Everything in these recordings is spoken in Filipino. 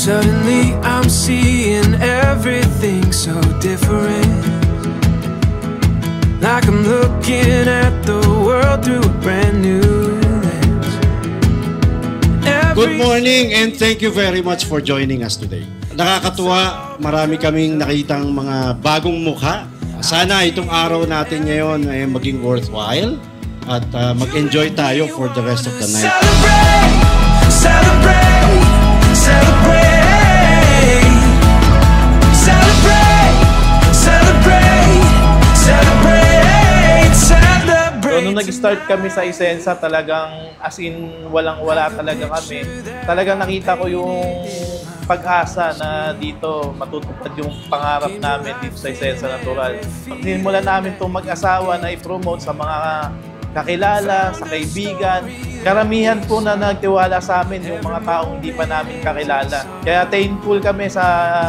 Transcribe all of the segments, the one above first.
Suddenly I'm seeing everything so different, like I'm looking at the world through a brand new lens. Good morning and thank you very much for joining us today. Nakakatuwa, marami kaming nakitang mga bagong mukha. Sana itong araw natin ngayon ay maging worthwhile at mag-enjoy tayo for the rest of the night. Celebrate, celebrate, celebrate, celebrate, celebrate, celebrate. So, nung nag-start kami sa Isensa, talagang as in walang-wala talaga kami. Talagang nakita ko yung pag-asa na dito matutupad yung pangarap namin dito sa Isensa Natural. Sinimulan namin itong mag-asawa na i-promote sa mga kakilala, sa kaibigan. Karamihan po na nagtiwala sa amin yung mga taong hindi pa namin kakilala. Kaya thankful kami sa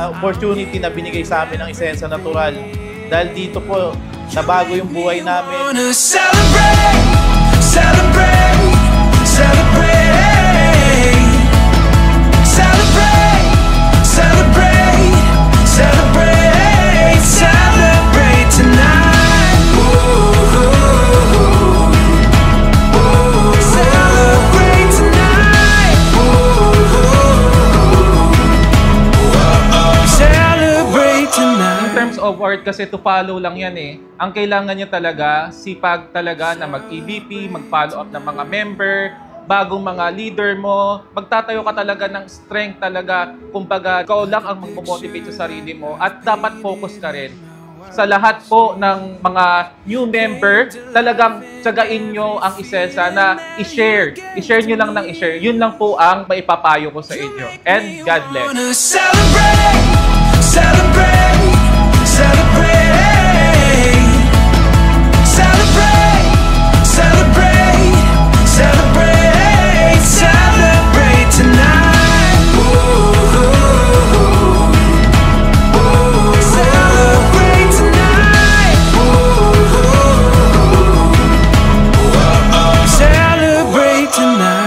opportunity na binigay sa amin ng Isensa Natural. Dahil dito po, nabago yung buhay namin. Celebrate, celebrate, celebrate, celebrate, celebrate, celebrate, celebrate tonight. Celebrate tonight. Celebrate tonight. In terms of art kasi to follow lang yan eh. Ang kailangan niya talaga, sipag talaga na mag-EVP, mag-follow up ng mga member, bagong mga leader mo, magtatayo ka talaga ng strength talaga. Kumbaga, ikaw lang ang mag-motivate sa sarili mo at dapat focus ka rin. Sa lahat po ng mga new member, talagang tsagain nyo ang Isensa na i-share. I-share nyo lang ng i-share. Yun lang po ang maipapayo ko sa inyo. And God bless. Celebrate, celebrate, celebrate, celebrate, celebrate, celebrate, celebrate tonight. Celebrate tonight. Celebrate tonight.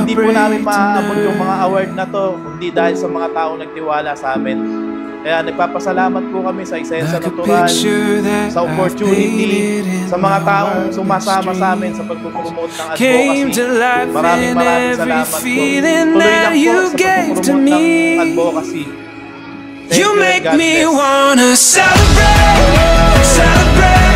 Hindi po namin maaabot yung mga award na to kundi dahil sa mga taong nagtiwala sa amin. Kaya nagpapasalamat po kami sa Isensa Natural, sa opportunity, sa mga taong sumasama sa amin sa pagpupromote ng advocacy. Maraming salamat po. Tuloy lang po sa pagpupromote ng advocacy. You make me wanna celebrate, celebrate.